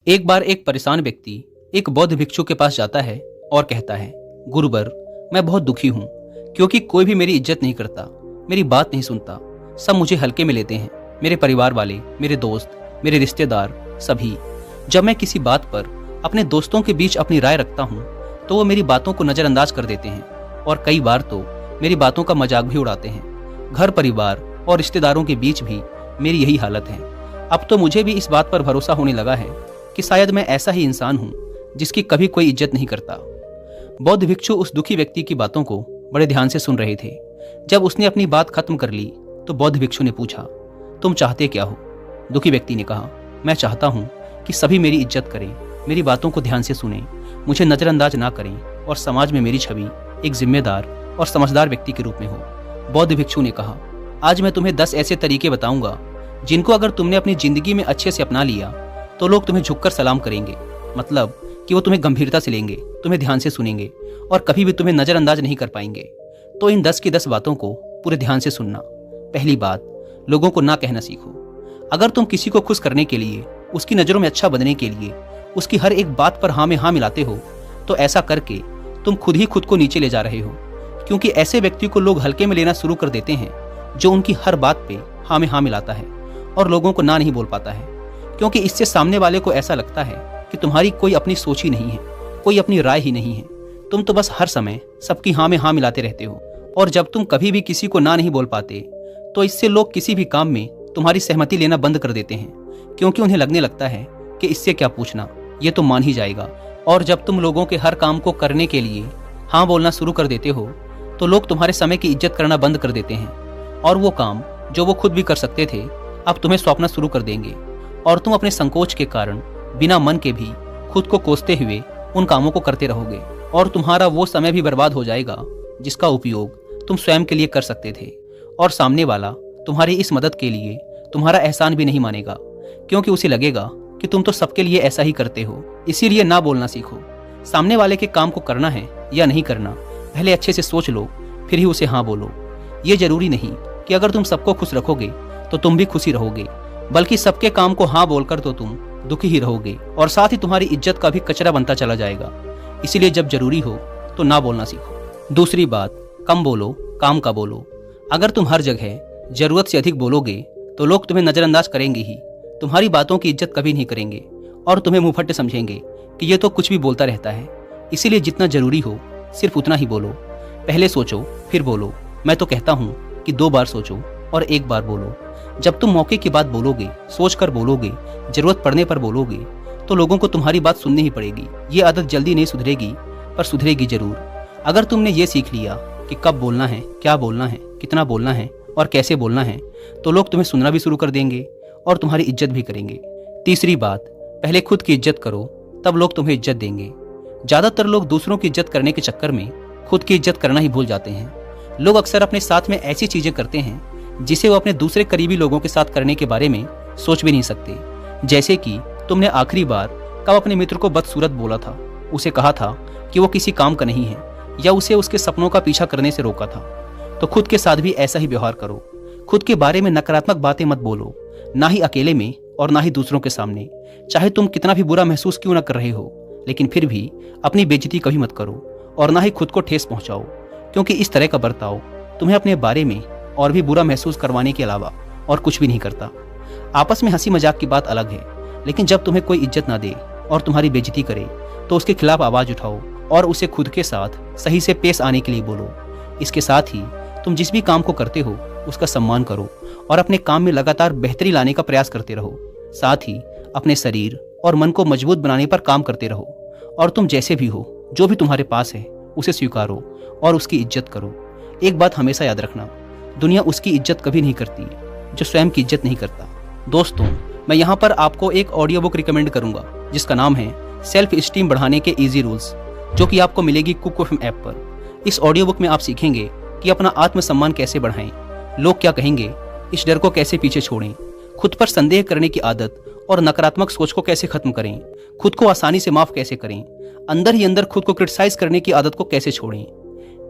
एक बार एक परेशान व्यक्ति एक बौद्ध भिक्षु के पास जाता है और कहता है, गुरुवर, मैं बहुत दुखी हूँ क्योंकि कोई भी मेरी इज्जत नहीं करता, मेरी बात नहीं सुनता, सब मुझे हल्के में लेते हैं। मेरे परिवार वाले, मेरे दोस्त, मेरे रिश्तेदार, सभी। जब मैं किसी बात पर अपने दोस्तों के बीच अपनी राय रखता हूँ तो वो मेरी बातों को नज़रअंदाज कर देते हैं और कई बार तो मेरी बातों का मजाक भी उड़ाते हैं। घर परिवार और रिश्तेदारों के बीच भी मेरी यही हालत है। अब तो मुझे भी इस बात पर भरोसा होने लगा है कि शायद मैं ऐसा ही इंसान हूँ जिसकी कभी कोई इज्जत नहीं करता। बौद्ध भिक्षु उस दुखी व्यक्ति की बातों को बड़े ध्यान से सुन रहे थे। जब उसने अपनी बात खत्म कर ली तो बौद्ध भिक्षु ने पूछा, तुम चाहते क्या हो? दुखी व्यक्ति ने कहा, मैं चाहता हूँ कि सभी मेरी इज्जत करें, मेरी बातों को ध्यान से सुनें, मुझे नज़रअंदाज ना करें और समाज में मेरी छवि एक जिम्मेदार और समझदार व्यक्ति के रूप में हो। बौद्ध भिक्षु ने कहा, आज मैं तुम्हें 10 ऐसे तरीके बताऊंगा जिनको अगर तुमने अपनी जिंदगी में अच्छे से अपना लिया तो लोग तुम्हें झुककर सलाम करेंगे। मतलब कि वो तुम्हें गंभीरता से लेंगे, तुम्हें ध्यान से सुनेंगे और कभी भी तुम्हें नज़रअंदाज नहीं कर पाएंगे। तो इन 10 की 10 बातों को पूरे ध्यान से सुनना। पहली बात, लोगों को ना कहना सीखो। अगर तुम किसी को खुश करने के लिए, उसकी नज़रों में अच्छा बनने के लिए उसकी हर एक बात पर हाँ में हाँ मिलाते हो तो ऐसा करके तुम खुद ही खुद को नीचे ले जा रहे हो, क्योंकि ऐसे व्यक्ति को लोग हल्के में लेना शुरू कर देते हैं जो उनकी हर बात पे हाँ में हाँ मिलाता है और लोगों को ना नहीं बोल पाता है, क्योंकि इससे सामने वाले को ऐसा लगता है कि तुम्हारी कोई अपनी सोच ही नहीं है, कोई अपनी राय ही नहीं है। तुम तो बस हर समय सबकी हाँ में हाँ मिलाते रहते हो और जब तुम कभी भी किसी को ना नहीं बोल पाते तो इससे लोग किसी भी काम में तुम्हारी सहमति लेना बंद कर देते हैं, क्योंकि उन्हें लगने लगता है कि इससे क्या पूछना, ये तो मान ही जाएगा। और जब तुम लोगों के हर काम को करने के लिए हाँ बोलना शुरू कर देते हो तो लोग तुम्हारे समय की इज्जत करना बंद कर देते हैं और वो काम जो वो खुद भी कर सकते थे अब तुम्हें सौंपना शुरू कर देंगे और तुम अपने संकोच के कारण बिना मन के भी खुद को कोसते हुए उन कामों को करते रहोगे और तुम्हारा वो समय भी बर्बाद हो जाएगा जिसका उपयोग तुम स्वयं के लिए कर सकते थे। और सामने वाला तुम्हारी इस मदद के लिए तुम्हारा एहसान भी नहीं मानेगा, क्योंकि उसे लगेगा कि तुम तो सबके लिए ऐसा ही करते हो। इसीलिए ना बोलना सीखो। सामने वाले के काम को करना है या नहीं करना, पहले अच्छे से सोच लो, फिर ही उसे हाँ बोलो। ये जरूरी नहीं कि अगर तुम सबको खुश रखोगे तो तुम भी खुशी रहोगे, बल्कि सबके काम को हाँ बोलकर तो तुम दुखी ही रहोगे और साथ ही तुम्हारी इज्जत का भी कचरा बनता चला जाएगा। इसीलिए जब जरूरी हो तो ना बोलना सीखो। दूसरी बात, कम बोलो, काम का बोलो। अगर तुम हर जगह जरूरत से अधिक बोलोगे तो लोग तुम्हें नजरअंदाज करेंगे ही, तुम्हारी बातों की इज्जत कभी नहीं करेंगे और तुम्हें मुंहफट समझेंगे कि ये तो कुछ भी बोलता रहता है। इसीलिए जितना जरूरी हो सिर्फ उतना ही बोलो। पहले सोचो फिर बोलो। मैं तो कहता हूँ कि 2 बार सोचो और 1 बार बोलो। जब तुम मौके की बात बोलोगे, सोच कर बोलोगे, जरूरत पड़ने पर बोलोगे तो लोगों को तुम्हारी बात सुननी ही पड़ेगी। ये आदत जल्दी नहीं सुधरेगी पर सुधरेगी जरूर। अगर तुमने ये सीख लिया कि कब बोलना है, क्या बोलना है, कितना बोलना है और कैसे बोलना है तो लोग तुम्हें सुनना भी शुरू कर देंगे और तुम्हारी इज्जत भी करेंगे। तीसरी बात, पहले खुद की इज्जत करो तब लोग तुम्हें इज्जत देंगे। ज्यादातर लोग दूसरों की इज्जत करने के चक्कर में खुद की इज्जत करना ही भूल जाते हैं। लोग अक्सर अपने साथ में ऐसी चीजें करते हैं जिसे वो अपने दूसरे करीबी लोगों के साथ करने के बारे में सोच भी नहीं सकते। जैसे कि तुमने आखिरी बार कब अपने मित्र को बदसूरत बोला था, उसे कहा था कि वो किसी काम का नहीं है या उसे उसके सपनों का पीछा करने से रोका था। तो खुद के साथ भी ऐसा ही व्यवहार करो। खुद के बारे में नकारात्मक बातें मत बोलो, ना ही अकेले में और ना ही दूसरों के सामने। चाहे तुम कितना भी बुरा महसूस क्यों ना कर रहे हो, लेकिन फिर भी अपनी बेइज्जती कभी मत करो और ना ही खुद को ठेस पहुंचाओ, क्योंकि इस तरह का बर्ताव तुम्हें अपने बारे में और भी बुरा महसूस करवाने के अलावा और कुछ भी नहीं करता। आपस में हंसी मजाक की बात अलग है, लेकिन जब तुम्हें कोई इज्जत ना दे और तुम्हारी बेइज्जती करे तो उसके खिलाफ आवाज उठाओ और उसे खुद के साथ सही से पेश आने के लिए बोलो। इसके साथ ही तुम जिस भी काम को करते हो उसका सम्मान करो और अपने काम में लगातार बेहतरी लाने का प्रयास करते रहो। साथ ही अपने शरीर और मन को मजबूत बनाने पर काम करते रहो और तुम जैसे भी हो, जो भी तुम्हारे पास है उसे स्वीकारो और उसकी इज्जत करो। एक बात हमेशा याद रखना, दुनिया उसकी इज्जत कभी नहीं करती जो स्वयं की इज्जत नहीं करता। दोस्तों, मैं यहाँ पर आपको एक ऑडियो बुक रिकमेंड करूंगा जिसका नाम है सेल्फ स्टीम बढ़ाने के इजी रूल्स, जो कि आपको मिलेगी कुक एफएम ऐप पर। इस ऑडियो बुक में आप सीखेंगे कि अपना आत्मसम्मान कैसे बढ़ाएं, लोग क्या कहेंगे इस डर को कैसे पीछे छोड़ें, खुद पर संदेह करने की आदत और नकारात्मक सोच को कैसे खत्म करें, खुद को आसानी से माफ कैसे करें, अंदर ही अंदर खुद को क्रिटिसाइज करने की आदत को कैसे छोड़ें।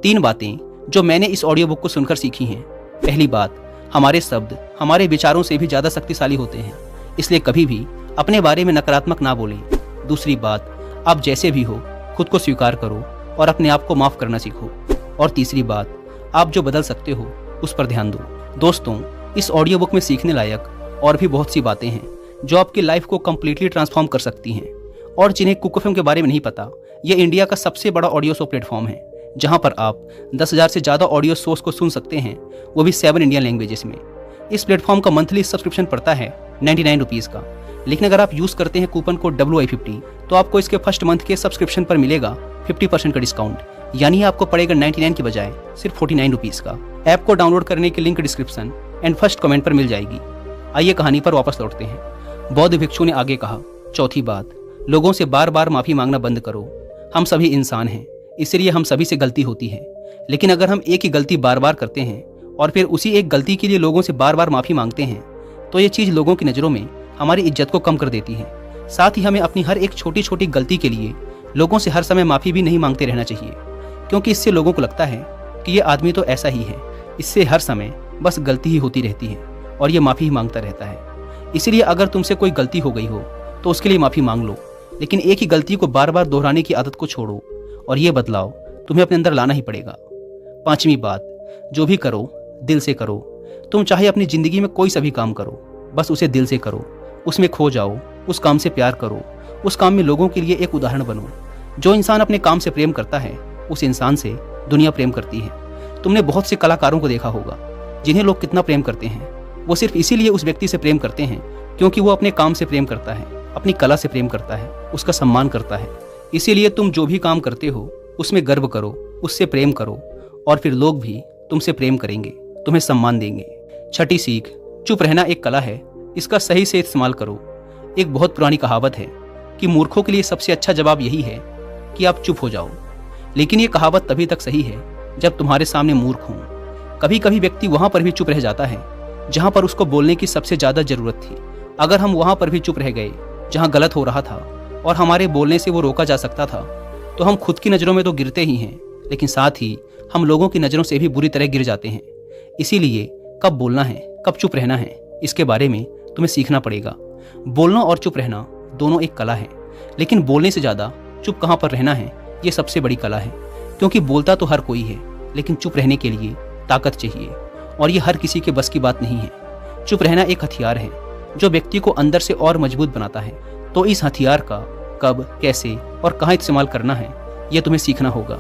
3 बातें जो मैंने इस ऑडियो बुक को सुनकर सीखी हैं। पहली बात, हमारे शब्द हमारे विचारों से भी ज्यादा शक्तिशाली होते हैं, इसलिए कभी भी अपने बारे में नकारात्मक ना बोलें। दूसरी बात, आप जैसे भी हो खुद को स्वीकार करो और अपने आप को माफ करना सीखो। और तीसरी बात, आप जो बदल सकते हो उस पर ध्यान दो। दोस्तों, इस ऑडियो बुक में सीखने लायक और भी बहुत सी बातें हैं जो आपकी लाइफ को कम्प्लीटली ट्रांसफॉर्म कर सकती हैं। और जिन्हें कुक एफएम के बारे में नहीं पता, यह इंडिया का सबसे बड़ा ऑडियो शो प्लेटफॉर्म है जहां पर आप 10,000 से ज़्यादा ऑडियो शोज को सुन सकते हैं, वो भी 7 इंडियन लैंग्वेजेस में। इस प्लेटफॉर्म का मंथली सब्सक्रिप्शन पड़ता है 99 रुपीज़ का, लेकिन अगर आप यूज़ करते हैं कूपन कोड WI50 तो आपको इसके फर्स्ट मंथ के सब्सक्रिप्शन पर मिलेगा 50% का डिस्काउंट, यानी आपको पड़ेगा 99 की बजाय सिर्फ 49 रुपीज़ का। ऐप को डाउनलोड करने की link description and first comment पर मिल जाएगी। आइए कहानी पर वापस लौटते हैं। बौद्ध भिक्षु ने आगे कहा, चौथी बात, लोगों से बार बार माफ़ी मांगना बंद करो। हम सभी इंसान हैं, इसलिए हम सभी से गलती होती है, लेकिन अगर हम एक ही गलती बार बार करते हैं और फिर उसी एक गलती के लिए लोगों से बार बार माफ़ी मांगते हैं तो ये चीज़ लोगों की नज़रों में हमारी इज्जत को कम कर देती है। साथ ही हमें अपनी हर एक छोटी छोटी गलती के लिए लोगों से हर समय माफ़ी भी नहीं मांगते रहना चाहिए, क्योंकि इससे लोगों को लगता है कि ये आदमी तो ऐसा ही है, इससे हर समय बस गलती ही होती रहती है और ये माफ़ी ही मांगता रहता है। इसीलिए अगर तुमसे कोई गलती हो गई हो तो उसके लिए माफ़ी मांग लो, लेकिन एक ही गलती को बार बार दोहराने की आदत को छोड़ो और ये बदलाव तुम्हें अपने अंदर लाना ही पड़ेगा। पांचवी बात, जो भी करो दिल से करो। तुम चाहे अपनी ज़िंदगी में कोई सा भी काम करो, बस उसे दिल से करो, उसमें खो जाओ, उस काम से प्यार करो, उस काम में लोगों के लिए एक उदाहरण बनो। जो इंसान अपने काम से प्रेम करता है उस इंसान से दुनिया प्रेम करती है। तुमने बहुत से कलाकारों को देखा होगा जिन्हें लोग कितना प्रेम करते हैं। वो सिर्फ इसीलिए उस व्यक्ति से प्रेम करते हैं क्योंकि वो अपने काम से प्रेम करता है, अपनी कला से प्रेम करता है, उसका सम्मान करता है। इसीलिए तुम जो भी काम करते हो उसमें गर्व करो, उससे प्रेम करो और फिर लोग भी तुमसे प्रेम करेंगे, तुम्हें सम्मान देंगे। छठी सीख, चुप रहना एक कला है, इसका सही से इस्तेमाल करो। एक बहुत पुरानी कहावत है कि मूर्खों के लिए सबसे अच्छा जवाब यही है कि आप चुप हो जाओ, लेकिन ये कहावत तभी तक सही है जब तुम्हारे सामने मूर्ख हों। कभी कभी व्यक्ति वहाँ पर भी चुप रह जाता है जहाँ पर उसको बोलने की सबसे ज़्यादा ज़रूरत थी। अगर हम वहाँ पर भी चुप रह गए जहाँ गलत हो रहा था और हमारे बोलने से वो रोका जा सकता था, तो हम खुद की नज़रों में तो गिरते ही हैं, लेकिन साथ ही हम लोगों की नज़रों से भी बुरी तरह गिर जाते हैं। इसीलिए कब बोलना है, कब चुप रहना है, इसके बारे में तुम्हें सीखना पड़ेगा। बोलना और चुप रहना दोनों एक कला है, लेकिन बोलने से ज़्यादा चुप कहाँ पर रहना है ये सबसे बड़ी कला है, क्योंकि बोलता तो हर कोई है, लेकिन चुप रहने के लिए ताकत चाहिए और ये हर किसी के बस की बात नहीं है। चुप रहना एक हथियार है जो व्यक्ति को अंदर से और मजबूत बनाता है। तो इस हथियार का कब, कैसे और कहाँ इस्तेमाल करना है यह तुम्हें सीखना होगा।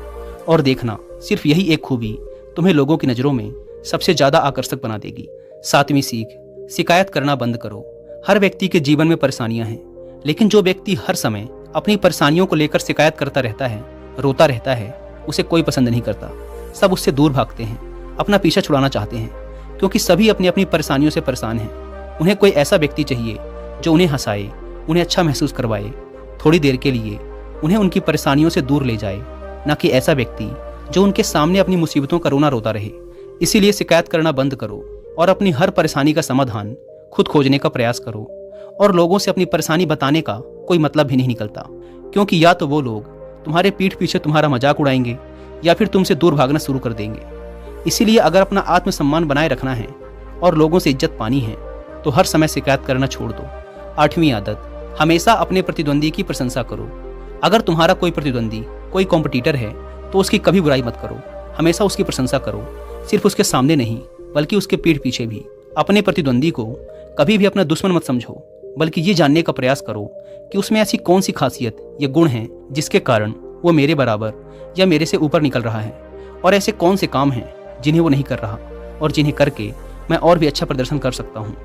और देखना, सिर्फ यही एक खूबी तुम्हें लोगों की नज़रों में सबसे ज़्यादा आकर्षक बना देगी। सातवीं सीख, शिकायत करना बंद करो। हर व्यक्ति के जीवन में परेशानियां हैं, लेकिन जो व्यक्ति हर समय अपनी परेशानियों को लेकर शिकायत करता रहता है, रोता रहता है, उसे कोई पसंद नहीं करता। सब उससे दूर भागते हैं, अपना पीछा छुड़ाना चाहते हैं, क्योंकि सभी अपनी अपनी परेशानियों से परेशान हैं। उन्हें कोई ऐसा व्यक्ति चाहिए जो उन्हें हंसाए, उन्हें अच्छा महसूस करवाए, थोड़ी देर के लिए उन्हें उनकी परेशानियों से दूर ले जाए, ना कि ऐसा व्यक्ति जो उनके सामने अपनी मुसीबतों का रोना रोता रहे। इसीलिए शिकायत करना बंद करो और अपनी हर परेशानी का समाधान खुद खोजने का प्रयास करो। और लोगों से अपनी परेशानी बताने का कोई मतलब भी नहीं निकलता, क्योंकि या तो वो लोग तुम्हारे पीठ पीछे तुम्हारा मजाक उड़ाएंगे या फिर तुमसे दूर भागना शुरू कर देंगे। इसीलिए अगर अपना आत्मसम्मान बनाए रखना है और लोगों से इज्जत पानी है तो हर समय शिकायत करना छोड़ दो। आठवीं आदत, हमेशा अपने प्रतिद्वंदी की प्रशंसा करो। अगर तुम्हारा कोई प्रतिद्वंदी, कोई कॉम्पिटिटर है तो उसकी कभी बुराई मत करो, हमेशा उसकी प्रशंसा करो। सिर्फ उसके सामने नहीं बल्कि उसके पीठ पीछे भी। अपने प्रतिद्वंदी को कभी भी अपना दुश्मन मत समझो, बल्कि ये जानने का प्रयास करो कि उसमें ऐसी कौन सी खासियत या गुण है जिसके कारण वो मेरे बराबर या मेरे से ऊपर निकल रहा है, और ऐसे कौन से काम हैं जिन्हें वो नहीं कर रहा और जिन्हें करके मैं और भी अच्छा प्रदर्शन कर सकता हूँ।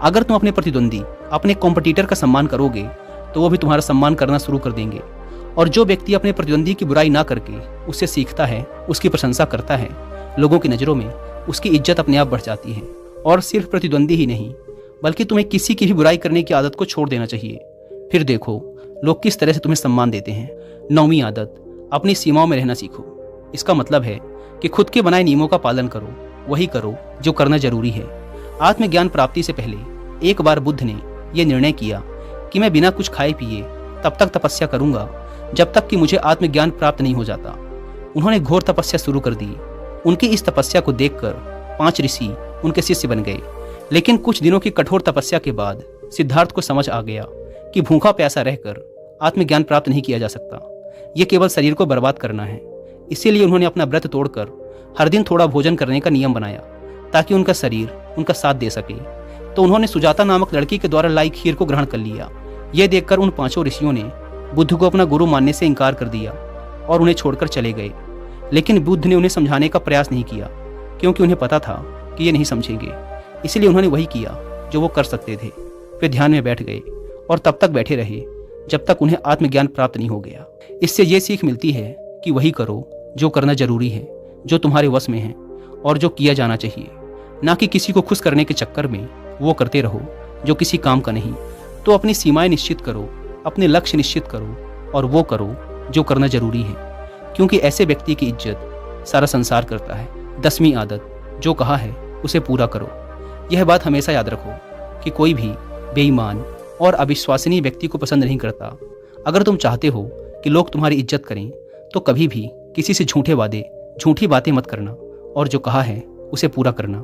अगर तुम अपने प्रतिद्वंदी, अपने कॉम्पिटिटर का सम्मान करोगे तो वो भी तुम्हारा सम्मान करना शुरू कर देंगे। और जो व्यक्ति अपने प्रतिद्वंदी की बुराई ना करके उससे सीखता है, उसकी प्रशंसा करता है, लोगों की नज़रों में उसकी इज्जत अपने आप बढ़ जाती है। और सिर्फ प्रतिद्वंदी ही नहीं बल्कि तुम्हें किसी की भी बुराई करने की आदत को छोड़ देना चाहिए, फिर देखो लोग किस तरह से तुम्हें सम्मान देते हैं। नौवीं आदत, अपनी सीमाओं में रहना सीखो। इसका मतलब है कि खुद के बनाए नियमों का पालन करो, वही करो जो करना जरूरी है। आत्मज्ञान प्राप्ति से पहले एक बार बुद्ध ने यह निर्णय किया कि मैं बिना कुछ खाए पिए तब तक तपस्या करूंगा जब तक कि मुझे आत्मज्ञान प्राप्त नहीं हो जाता। उन्होंने घोर तपस्या शुरू कर दी। उनकी इस तपस्या को देखकर 5 ऋषि उनके शिष्य बन गए। लेकिन कुछ दिनों की कठोर तपस्या के बाद सिद्धार्थ को समझ आ गया कि भूखा प्यासा रहकर आत्मज्ञान प्राप्त नहीं किया जा सकता। यह केवल शरीर को बर्बाद करना है। इसीलिए उन्होंने अपना व्रत तोड़कर हर दिन थोड़ा भोजन करने का नियम बनाया ताकि उनका शरीर उनका साथ दे सके। तो उन्होंने सुजाता नामक लड़की के द्वारा लाई खीर को ग्रहण कर लिया। यह देखकर उन 5 ऋषियों ने बुद्ध को अपना गुरु मानने से इनकार कर दिया और उन्हें छोड़कर चले गए। लेकिन बुद्ध ने उन्हें समझाने का प्रयास नहीं किया, क्योंकि उन्हें पता था कि ये नहीं समझेंगे। इसलिए उन्होंने वही किया जो वो कर सकते थे। वे ध्यान में बैठ गए और तब तक बैठे रहे जब तक उन्हें आत्मज्ञान प्राप्त नहीं हो गया। इससे ये सीख मिलती है कि वही करो जो करना जरूरी है, जो तुम्हारे वश में है और जो किया जाना चाहिए, ना कि किसी को खुश करने के चक्कर में वो करते रहो जो किसी काम का नहीं। तो अपनी सीमाएं निश्चित करो, अपने लक्ष्य निश्चित करो और वो करो जो करना जरूरी है, क्योंकि ऐसे व्यक्ति की इज्जत सारा संसार करता है। 10वीं आदत, जो कहा है उसे पूरा करो। यह बात हमेशा याद रखो कि कोई भी बेईमान और अविश्वसनीय व्यक्ति को पसंद नहीं करता। अगर तुम चाहते हो कि लोग तुम्हारी इज्जत करें तो कभी भी किसी से झूठे वादे, झूठी बातें मत करना और जो कहा है उसे पूरा करना।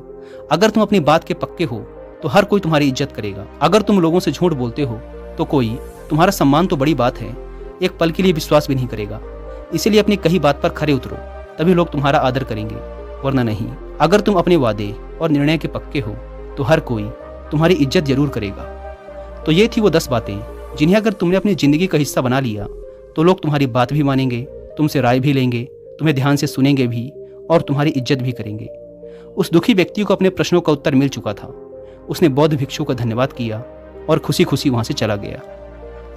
अगर तुम अपनी बात के पक्के हो तो हर कोई तुम्हारी इज्जत करेगा। अगर तुम लोगों से झूठ बोलते हो तो कोई तुम्हारा सम्मान तो बड़ी बात है, एक पल के लिए विश्वास भी नहीं करेगा। इसीलिए अपनी कही बात पर खरे उतरो, तभी लोग तुम्हारा आदर करेंगे, वरना नहीं। अगर तुम अपने वादे और निर्णय के पक्के हो तो हर कोई तुम्हारी इज्जत जरूर करेगा। तो ये थी वो 10 बातें जिन्हें अगर तुमने अपनी जिंदगी का हिस्सा बना लिया तो लोग तुम्हारी बात भी मानेंगे, तुमसे राय भी लेंगे, तुम्हें ध्यान से सुनेंगे भी और तुम्हारी इज्जत भी करेंगे। उस दुखी व्यक्ति को अपने प्रश्नों का उत्तर मिल चुका था। उसने बौद्ध भिक्षु का धन्यवाद किया और खुशी खुशी वहां से चला गया।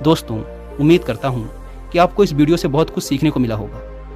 दोस्तों, उम्मीद करता हूं कि आपको इस वीडियो से बहुत कुछ सीखने को मिला होगा।